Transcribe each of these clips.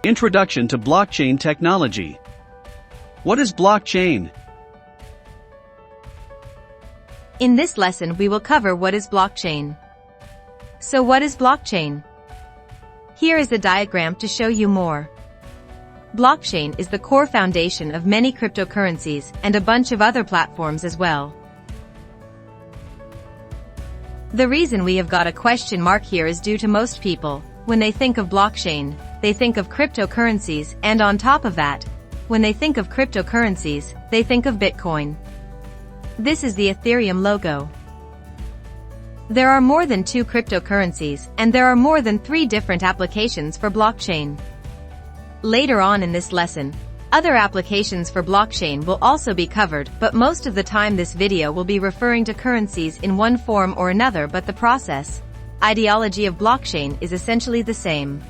Introduction to blockchain technology. What is blockchain? In this lesson we will cover what is blockchain. So what is blockchain? Here is a diagram to show you more. Blockchain is the core foundation of many cryptocurrencies and a bunch of other platforms as well. The reason we have got a question mark here is due to most people, when they think of blockchain, they think of cryptocurrencies, and on top of that, when they think of cryptocurrencies, they think of Bitcoin. This is the Ethereum logo. There are more than 2 cryptocurrencies, and there are more than 3 different applications for blockchain. Later on in this lesson, other applications for blockchain will also be covered, but most of the time this video will be referring to currencies in one form or another, but the process, ideology of blockchain is essentially the same.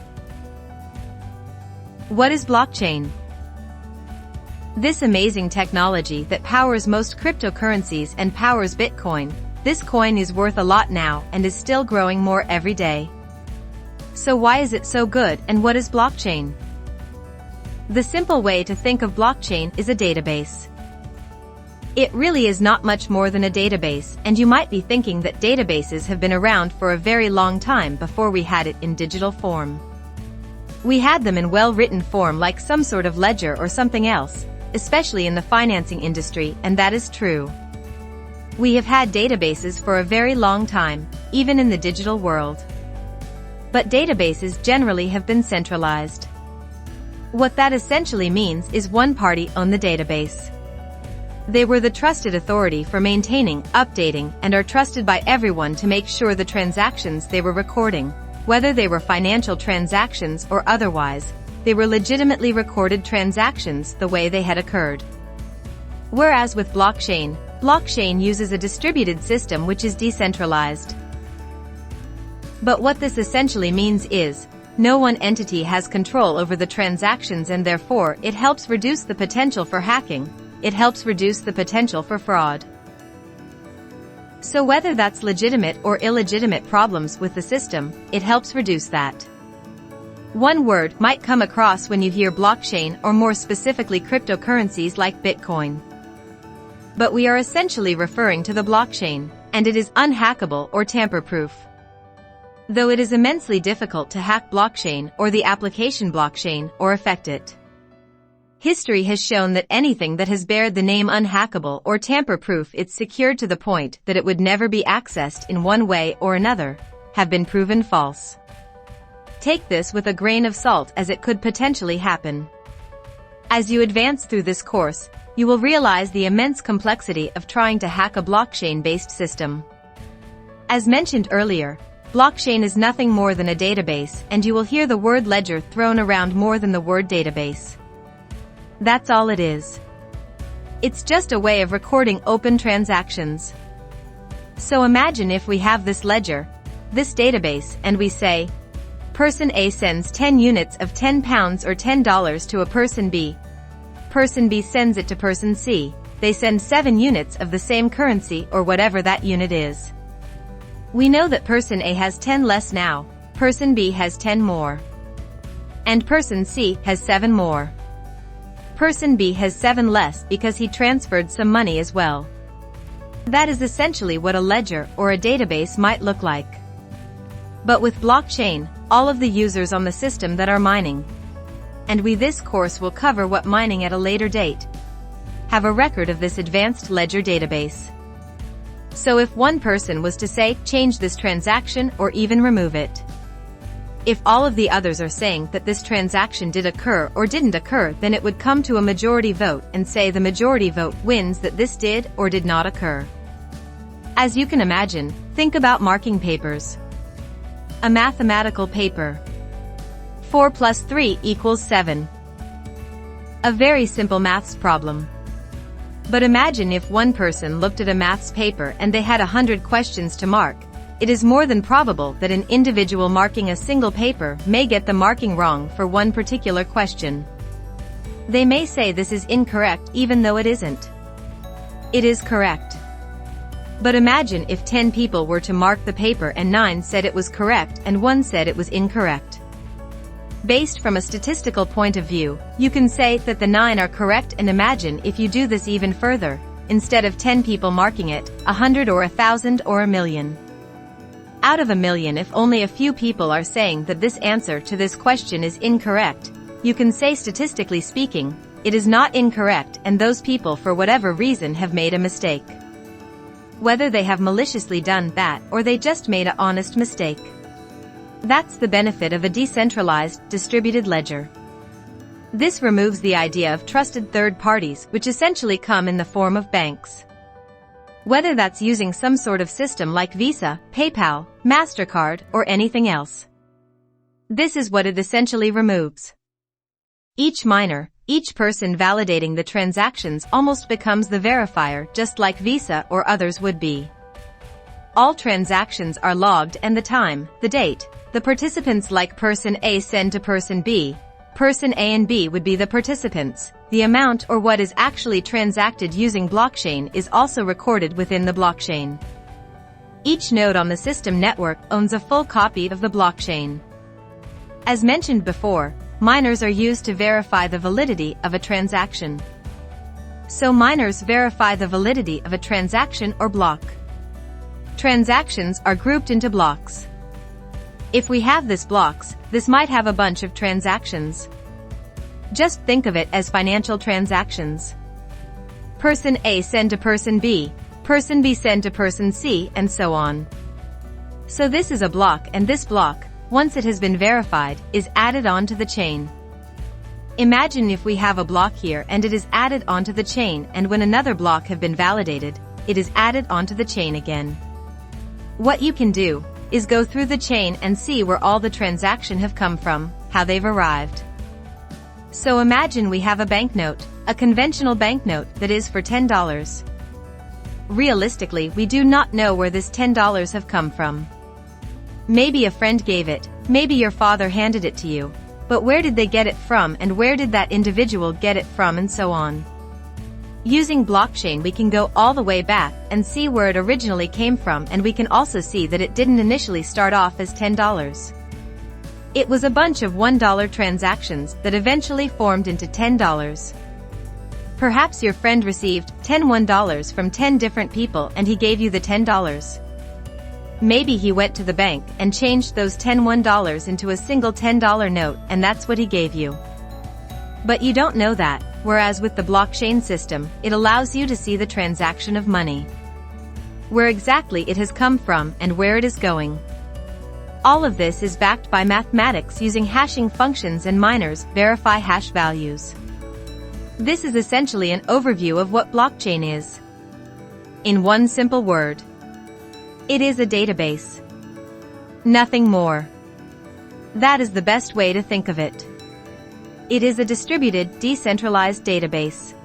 What is blockchain? This amazing technology that powers most cryptocurrencies and powers Bitcoin. This coin is worth a lot now and is still growing more every day. So why is it so good, and what is blockchain? The simple way to think of blockchain is a database. It really is not much more than a database, and you might be thinking that databases have been around for a very long time before we had it in digital form. We had them in well-written form like some sort of ledger or something else, especially in the financing industry, and that is true. We have had databases for a very long time, even in the digital world. But databases generally have been centralized. What that essentially means is one party owned the database. They were the trusted authority for maintaining, updating, and are trusted by everyone to make sure the transactions they were recording, whether they were financial transactions or otherwise, they were legitimately recorded transactions the way they had occurred. Whereas with blockchain, blockchain uses a distributed system which is decentralized. But what this essentially means is, no one entity has control over the transactions, and therefore it helps reduce the potential for hacking, it helps reduce the potential for fraud. So whether that's legitimate or illegitimate problems with the system, it helps reduce that. One word might come across when you hear blockchain, or more specifically cryptocurrencies like Bitcoin. But we are essentially referring to the blockchain, and it is unhackable or tamper-proof. Though it is immensely difficult to hack blockchain or the application blockchain or affect it. History has shown that anything that has bared the name unhackable or tamper-proof, it's secured to the point that it would never be accessed in one way or another, have been proven false. Take this with a grain of salt, as it could potentially happen. As you advance through this course, you will realize the immense complexity of trying to hack a blockchain-based system. As mentioned earlier, blockchain is nothing more than a database, and you will hear the word ledger thrown around more than the word database. That's all it is. It's just a way of recording open transactions. So imagine if we have this ledger, this database, and we say, Person A sends 10 units of £10 or $10 to a person B. Person B sends it to person C. They send 7 units of the same currency or whatever that unit is. We know that person A has 10 less now, person B has 10 more. And person C has 7 more. Person B has 7 less because he transferred some money as well. That is essentially what a ledger or a database might look like. But with blockchain, all of the users on the system that are mining, and this course will cover what mining at a later date, have a record of this advanced ledger database. So if one person was to say, change this transaction or even remove it, if all of the others are saying that this transaction did occur or didn't occur, then it would come to a majority vote and say the majority vote wins that this did or did not occur. As you can imagine, think about marking papers. A mathematical paper. 4 plus 3 equals 7. A very simple maths problem. But imagine if one person looked at a maths paper and they had 100 questions to mark. It is more than probable that an individual marking a single paper may get the marking wrong for one particular question. They may say this is incorrect even though it isn't. It is correct. But imagine if 10 people were to mark the paper and 9 said it was correct and 1 said it was incorrect. Based from a statistical point of view, you can say that the 9 are correct, and imagine if you do this even further. Instead of 10 people marking it, 100 or 1,000 or 1,000,000. Out of 1,000,000, if only a few people are saying that this answer to this question is incorrect, you can say, statistically speaking, it is not incorrect, and those people for whatever reason have made a mistake. Whether they have maliciously done that or they just made an honest mistake. That's the benefit of a decentralized, distributed ledger. This removes the idea of trusted third parties, which essentially come in the form of banks. Whether that's using some sort of system like Visa, PayPal, MasterCard, or anything else. This is what it essentially removes. Each miner, each person validating the transactions almost becomes the verifier, just like Visa or others would be. All transactions are logged, and the time, the date, the participants, like person A send to person B. Person A and B would be the participants. The amount or what is actually transacted using blockchain is also recorded within the blockchain. Each node on the system network owns a full copy of the blockchain. As mentioned before, miners are used to verify the validity of a transaction. So miners verify the validity of a transaction or block. Transactions are grouped into blocks. If we have this blocks, this might have a bunch of transactions. Just think of it as financial transactions. Person A send to person B send to person C, and so on. So this is a block, and this block, once it has been verified, is added onto the chain. Imagine if we have a block here and it is added onto the chain, and when another block have been validated, it is added onto the chain again. What you can do is go through the chain and see where all the transactions have come from, how they've arrived. So imagine we have a banknote, a conventional banknote that is for $10. Realistically, we do not know where this $10 have come from. Maybe a friend gave it, maybe your father handed it to you, but where did they get it from, and where did that individual get it from, and so on. Using blockchain, we can go all the way back and see where it originally came from, and we can also see that it didn't initially start off as $10. It was a bunch of $1 transactions that eventually formed into $10. Perhaps your friend received $1 from 10 different people and he gave you the $10. Maybe he went to the bank and changed those $1 into a single $10 note, and that's what he gave you. But you don't know that, whereas with the blockchain system, it allows you to see the transaction of money. Where exactly it has come from and where it is going. All of this is backed by mathematics using hashing functions, and miners verify hash values. This is essentially an overview of what blockchain is. In one simple word, it is a database. Nothing more. That is the best way to think of it. It is a distributed, decentralized database.